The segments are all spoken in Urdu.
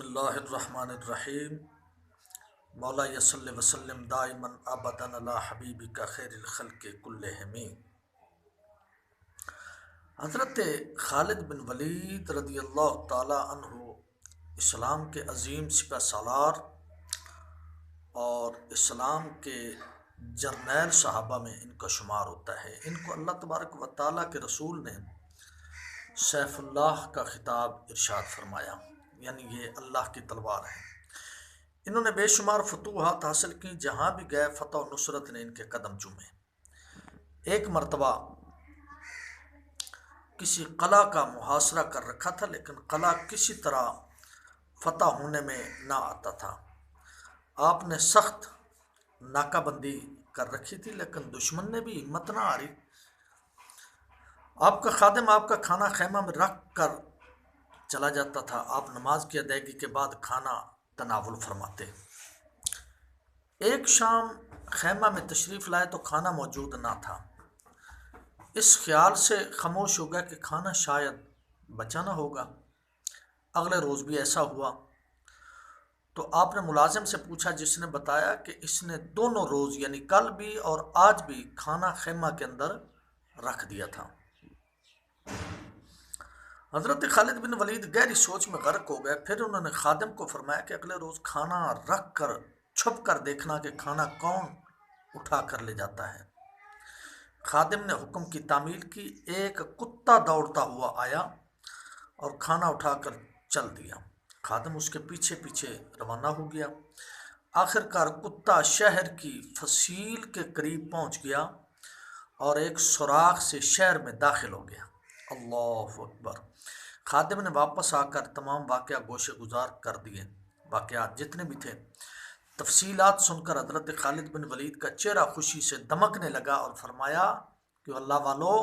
اللہ الرحمن الرحیم مولا صلی وسلم دائما ابدا علی حبیبک خیر الخلق کلہم۔ حضرت خالد بن ولید رضی اللہ تعالی عنہ اسلام کے عظیم سپہ سالار اور اسلام کے جرنیل صحابہ میں ان کا شمار ہوتا ہے۔ ان کو اللہ تبارک و تعالیٰ کے رسول نے سیف اللہ کا خطاب ارشاد فرمایا، یعنی یہ اللہ کی تلوار ہے۔ انہوں نے بے شمار فتوحات حاصل کی، جہاں بھی گئے فتح و نصرت نے ان کے قدم چومے۔ ایک مرتبہ کسی قلعہ کا محاصرہ کر رکھا تھا، لیکن قلعہ کسی طرح فتح ہونے میں نہ آتا تھا۔ آپ نے سخت ناکہ بندی کر رکھی تھی، لیکن دشمن نے بھی ہمت نہ ہاری۔ آپ کا خادم آپ کا کھانا خیمہ میں رکھ کر چلا جاتا تھا۔ آپ نماز کی ادائیگی کے بعد کھانا تناول فرماتے۔ ایک شام خیمہ میں تشریف لائے تو کھانا موجود نہ تھا۔ اس خیال سے خاموش ہو گیا کہ کھانا شاید بچا نہ ہوگا۔ اگلے روز بھی ایسا ہوا تو آپ نے ملازم سے پوچھا، جس نے بتایا کہ اس نے دونوں روز یعنی کل بھی اور آج بھی کھانا خیمہ کے اندر رکھ دیا تھا۔ حضرت خالد بن ولید گہری سوچ میں غرق ہو گئے۔ پھر انہوں نے خادم کو فرمایا کہ اگلے روز کھانا رکھ کر چھپ کر دیکھنا کہ کھانا کون اٹھا کر لے جاتا ہے۔ خادم نے حکم کی تعمیل کی۔ ایک کتا دوڑتا ہوا آیا اور کھانا اٹھا کر چل دیا۔ خادم اس کے پیچھے پیچھے روانہ ہو گیا۔ آخر کار کتا شہر کی فصیل کے قریب پہنچ گیا اور ایک سوراخ سے شہر میں داخل ہو گیا۔ اللہ اکبر! خادم نے واپس آ کر تمام واقعہ گوشے گزار کر دیے۔ واقعات جتنے بھی تھے، تفصیلات سن کر حضرت خالد بن ولید کا چہرہ خوشی سے دمکنے لگا اور فرمایا کہ اللہ والو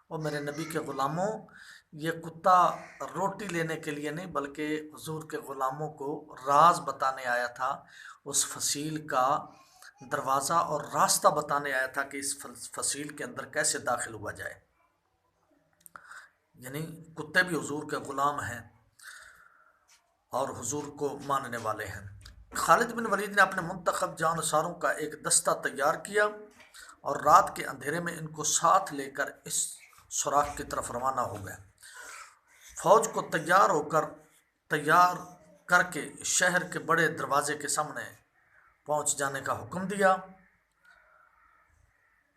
اور میرے نبی کے غلاموں، یہ کتا روٹی لینے کے لیے نہیں بلکہ حضور کے غلاموں کو راز بتانے آیا تھا، اس فصیل کا دروازہ اور راستہ بتانے آیا تھا کہ اس فصیل کے اندر کیسے داخل ہوا جائے۔ یعنی کتے بھی حضور کے غلام ہیں اور حضور کو ماننے والے ہیں۔ خالد بن ولید نے اپنے منتخب جانصاروں کا ایک دستہ تیار کیا اور رات کے اندھیرے میں ان کو ساتھ لے کر اس سوراخ کی طرف روانہ ہو گئے۔ فوج کو تیار کر کے شہر کے بڑے دروازے کے سامنے پہنچ جانے کا حکم دیا۔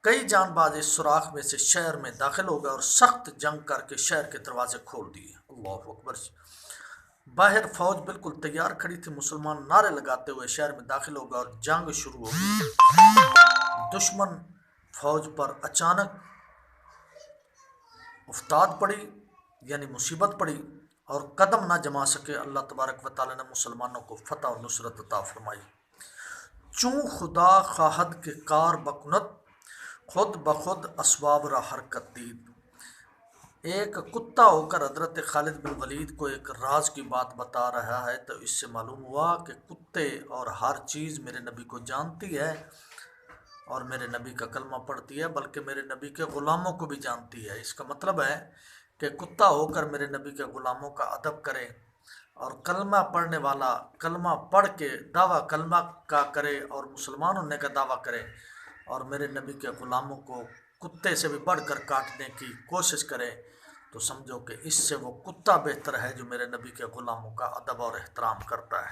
کئی جان باز اس سوراخ میں سے شہر میں داخل ہو گئے اور سخت جنگ کر کے شہر کے دروازے کھول دیے۔ اللہ اکبر! باہر فوج بالکل تیار کھڑی تھی۔ مسلمان نعرے لگاتے ہوئے شہر میں داخل ہو گئے اور جنگ شروع ہو گئی۔ دشمن فوج پر اچانک افتاد پڑی، یعنی مصیبت پڑی اور قدم نہ جما سکے۔ اللہ تبارک و تعالی نے مسلمانوں کو فتح و نصرت عطا فرمائی۔ چوں خدا خواہد کے کار بکنت، خود بخود اسباب را حرکت دید۔ ایک کتا ہو کر حضرت خالد بن ولید کو ایک راز کی بات بتا رہا ہے تو اس سے معلوم ہوا کہ کتے اور ہر چیز میرے نبی کو جانتی ہے اور میرے نبی کا کلمہ پڑھتی ہے، بلکہ میرے نبی کے غلاموں کو بھی جانتی ہے۔ اس کا مطلب ہے کہ کتا ہو کر میرے نبی کے غلاموں کا ادب کرے اور کلمہ پڑھنے والا کلمہ پڑھ کے دعویٰ کلمہ کا کرے اور مسلمان ہونے کا دعویٰ کرے، اور میرے نبی کے غلاموں کو کتے سے بھی بڑھ کر کاٹنے کی کوشش کرے، تو سمجھو کہ اس سے وہ کتا بہتر ہے جو میرے نبی کے غلاموں کا ادب اور احترام کرتا ہے۔